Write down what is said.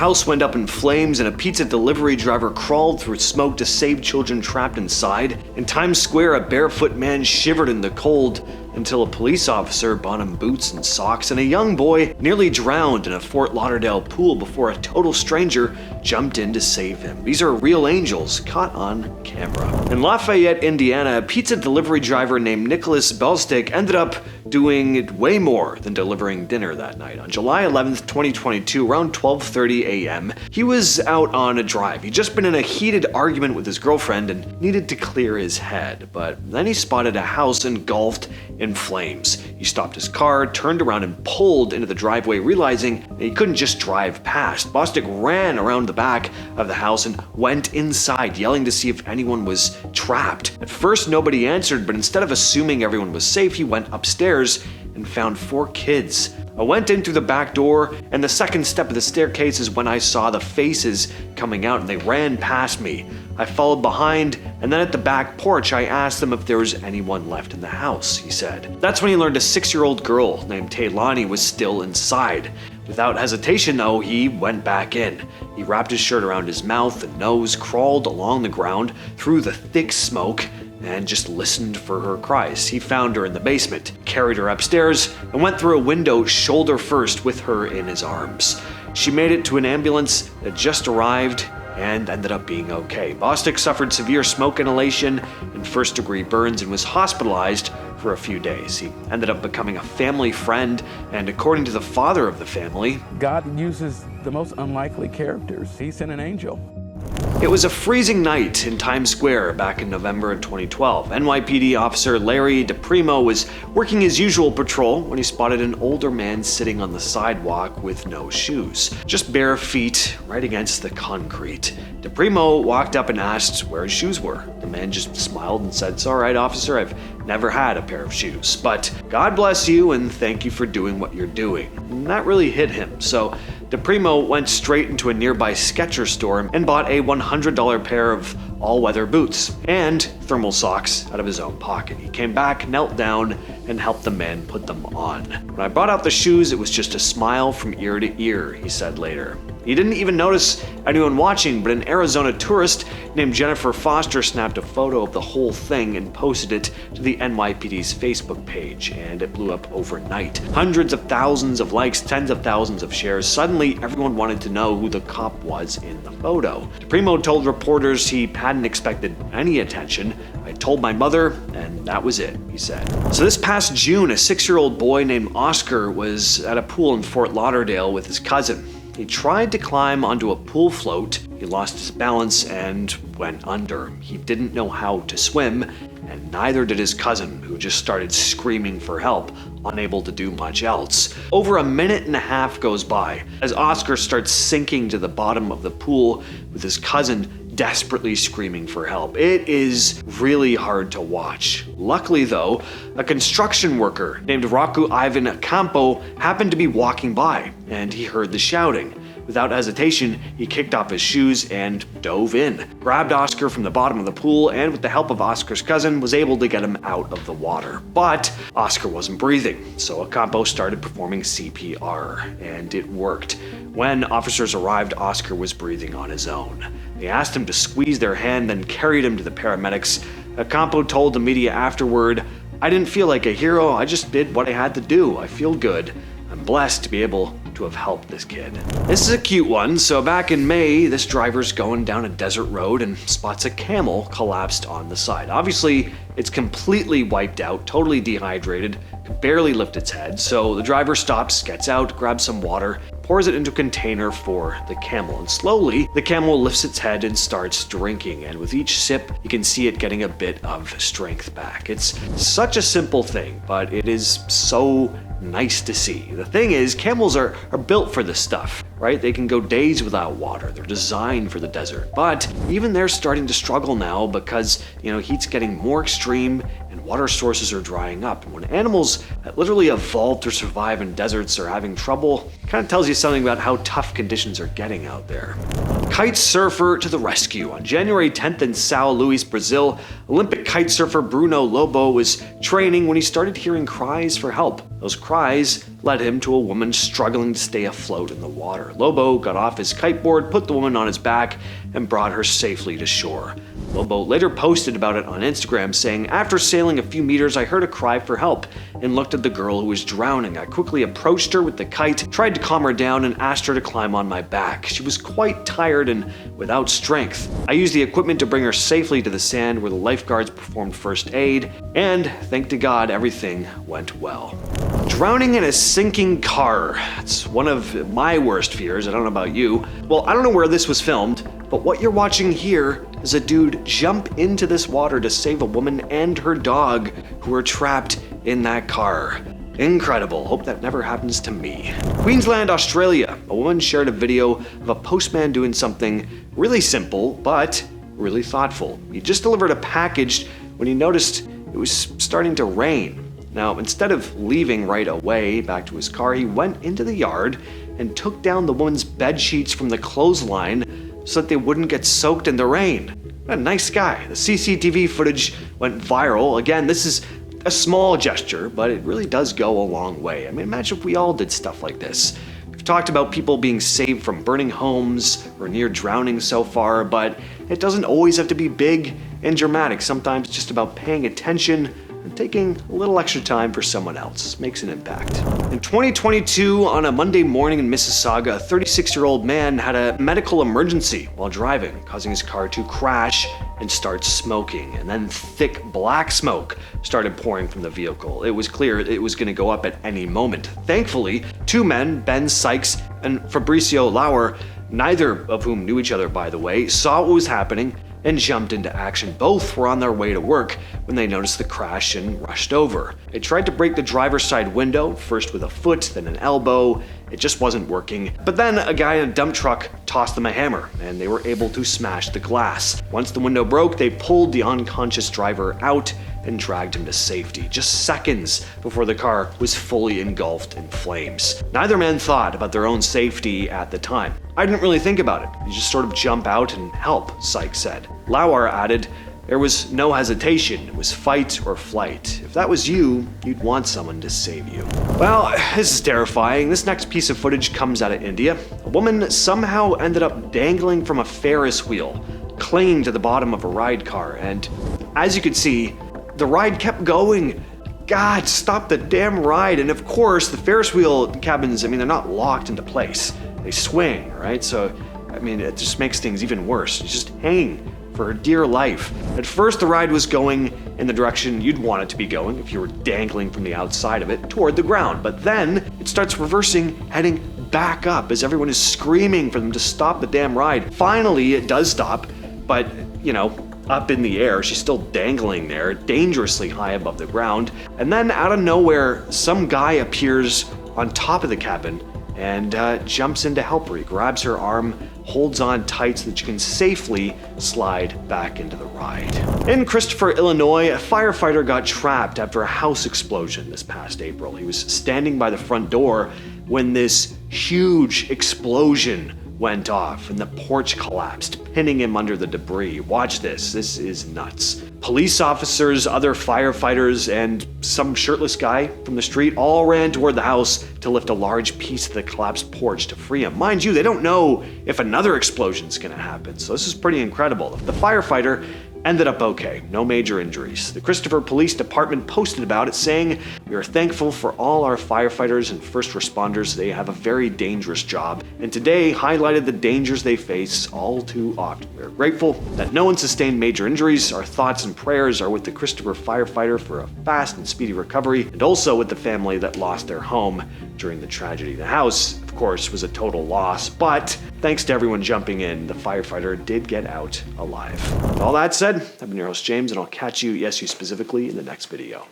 house went up in flames and a pizza delivery driver crawled through smoke to save children trapped inside. In Times Square, a barefoot man shivered in the cold until a police officer bought him boots and socks, and a young boy nearly drowned in a Fort Lauderdale pool before a total stranger jumped in to save him. These are real angels caught on camera. In Lafayette, Indiana, a pizza delivery driver named Nicholas Belstick ended up doing way more than delivering dinner that night. On July 11th, 2022, around 12:30 a.m., he was out on a drive. He'd just been in a heated argument with his girlfriend and needed to clear his head, but then he spotted a house engulfed in flames. He stopped his car, turned around and pulled into the driveway, realizing that he couldn't just drive past. Bostic ran around the back of the house and went inside, yelling to see if anyone was trapped. At first, nobody answered, but instead of assuming everyone was safe, he went upstairs and found 4 kids. I went in through the back door, and the second step of the staircase is when I saw the faces coming out, and they ran past me. I followed behind, and then at the back porch, I asked them if there was anyone left in the house, he said. That's when he learned a 6-year-old girl named Taylani was still inside. Without hesitation, though, he went back in. He wrapped his shirt around his mouth and nose, crawled along the ground through the thick smoke, and just listened for her cries. He found her in the basement, carried her upstairs, and went through a window shoulder first with her in his arms. She made it to an ambulance that just arrived and ended up being okay. Bostic suffered severe smoke inhalation and first-degree burns and was hospitalized for a few days. He ended up becoming a family friend, and according to the father of the family, God uses the most unlikely characters. He sent an angel. It was a freezing night in Times Square back in November of 2012. NYPD officer Larry DePrimo was working his usual patrol when he spotted an older man sitting on the sidewalk with no shoes, just bare feet right against the concrete. DePrimo walked up and asked where his shoes were. The man just smiled and said, "It's all right, officer, I've never had a pair of shoes, but God bless you and thank you for doing what you're doing." And that really hit him, so DePrimo went straight into a nearby Skechers store and bought a $100 pair of all-weather boots and thermal socks out of his own pocket. He came back, knelt down, and helped the man put them on. "When I brought out the shoes, it was just a smile from ear to ear," he said later. He didn't even notice anyone watching, but an Arizona tourist named Jennifer Foster snapped a photo of the whole thing and posted it to the NYPD's Facebook page, and it blew up overnight. Hundreds of thousands of likes, tens of thousands of shares. Suddenly, everyone wanted to know who the cop was in the photo. DePrimo told reporters he hadn't expected any attention. "I told my mother, and that was it," he said. So this past June, a 6-year-old boy named Oscar was at a pool in Fort Lauderdale with his cousin. He tried to climb onto a pool float. He lost his balance and went under. He didn't know how to swim, and neither did his cousin, who just started screaming for help, unable to do much else. Over a minute and a half goes by as Oscar starts sinking to the bottom of the pool with his cousin desperately screaming for help. It is really hard to watch. Luckily though, a construction worker named Rocco Ivan Campo happened to be walking by, and he heard the shouting. Without hesitation, he kicked off his shoes and dove in, grabbed Oscar from the bottom of the pool, and with the help of Oscar's cousin, was able to get him out of the water. But Oscar wasn't breathing, so Ocampo started performing CPR, and it worked. When officers arrived, Oscar was breathing on his own. They asked him to squeeze their hand, then carried him to the paramedics. Ocampo told the media afterward, "I didn't feel like a hero, I just did what I had to do. I feel good. I'm blessed to be able to have helped this kid." This is a cute one. So back in May, this driver's going down a desert road and spots a camel collapsed on the side. Obviously, it's completely wiped out, totally dehydrated, could barely lift its head. So the driver stops, gets out, grabs some water, pours it into a container for the camel, and slowly the camel lifts its head and starts drinking, and with each sip you can see it getting a bit of strength back. It's such a simple thing, but it is so nice to see. The thing is, camels are built for this stuff, right? They can go days without water. They're designed for the desert. But even they're starting to struggle now because, heat's getting more extreme and water sources are drying up. And when animals that literally evolved to survive in deserts are having trouble, it kind of tells you something about how tough conditions are getting out there. Kitesurfer to the rescue. On January 10th in São Luís, Brazil, Olympic kitesurfer Bruno Lobo was training when he started hearing cries for help. Those cries led him to a woman struggling to stay afloat in the water. Lobo got off his kiteboard, put the woman on his back, and brought her safely to shore. Lobo later posted about it on Instagram, saying, "After sailing a few meters, I heard a cry for help and looked at the girl who was drowning. I quickly approached her with the kite, tried to calm her down, and asked her to climb on my back. She was quite tired and without strength. I used the equipment to bring her safely to the sand where the lifeguards performed first aid, and thank to God, everything went well." Drowning in a sinking car. It's one of my worst fears. I don't know about you. Well, I don't know where this was filmed, but what you're watching here is a dude jump into this water to save a woman and her dog who were trapped in that car. Incredible. Hope that never happens to me. Queensland, Australia. A woman shared a video of a postman doing something really simple, but really thoughtful. He just delivered a package when he noticed it was starting to rain. Now, instead of leaving right away back to his car, he went into the yard and took down the woman's bed sheets from the clothesline so that they wouldn't get soaked in the rain. What a nice guy. The CCTV footage went viral. Again, this is a small gesture, but it really does go a long way. I mean, imagine if we all did stuff like this. We've talked about people being saved from burning homes or near drowning so far, but it doesn't always have to be big and dramatic. Sometimes it's just about paying attention and taking a little extra time for someone else. Makes an impact. In 2022, on a Monday morning in Mississauga, a 36-year-old man had a medical emergency while driving, causing his car to crash and start smoking. And then thick black smoke started pouring from the vehicle. It was clear it was going to go up at any moment. Thankfully, two men, Ben Sykes and Fabricio Lauer, neither of whom knew each other, by the way, saw what was happening and jumped into action. Both were on their way to work when they noticed the crash and rushed over. They tried to break the driver's side window, first with a foot, then an elbow. It just wasn't working. But then a guy in a dump truck tossed them a hammer, and they were able to smash the glass. Once the window broke, they pulled the unconscious driver out and dragged him to safety, just seconds before the car was fully engulfed in flames. Neither man thought about their own safety at the time. "I didn't really think about it. You just sort of jump out and help," Sykes said. Lauer added, "There was no hesitation. It was fight or flight. If that was you, you'd want someone to save you." Well, this is terrifying. This next piece of footage comes out of India. A woman somehow ended up dangling from a Ferris wheel, clinging to the bottom of a ride car, and as you could see, the ride kept going. God, stop the damn ride. And of course, the Ferris wheel cabins, I mean, they're not locked into place. They swing, right? So, I mean, it just makes things even worse. She's just hanging for her dear life. At first, the ride was going in the direction you'd want it to be going if you were dangling from the outside of it toward the ground. But then it starts reversing, heading back up as everyone is screaming for them to stop the damn ride. Finally, it does stop, but, up in the air, she's still dangling there, dangerously high above the ground. And then out of nowhere, some guy appears on top of the cabin and jumps in to help her. He grabs her arm, holds on tight so that she can safely slide back into the ride. In Christopher, Illinois, a firefighter got trapped after a house explosion this past April. He was standing by the front door when this huge explosion went off and the porch collapsed, pinning him under the debris. Watch this. This is nuts. Police officers, other firefighters, and some shirtless guy from the street all ran toward the house to lift a large piece of the collapsed porch to free him. Mind you, they don't know if another explosion's gonna happen, so this is pretty incredible. The firefighter ended up okay, no major injuries. The Christopher Police Department posted about it, saying, "We are thankful for all our firefighters and first responders. They have a very dangerous job, and today highlighted the dangers they face all too often. We are grateful that no one sustained major injuries. Our thoughts and prayers are with the Christopher firefighter for a fast and speedy recovery, and also with the family that lost their home during the tragedy." The house, of course, was a total loss, but thanks to everyone jumping in, the firefighter did get out alive. With all that said, I've been your host James, and I'll catch you, yes you specifically, in the next video.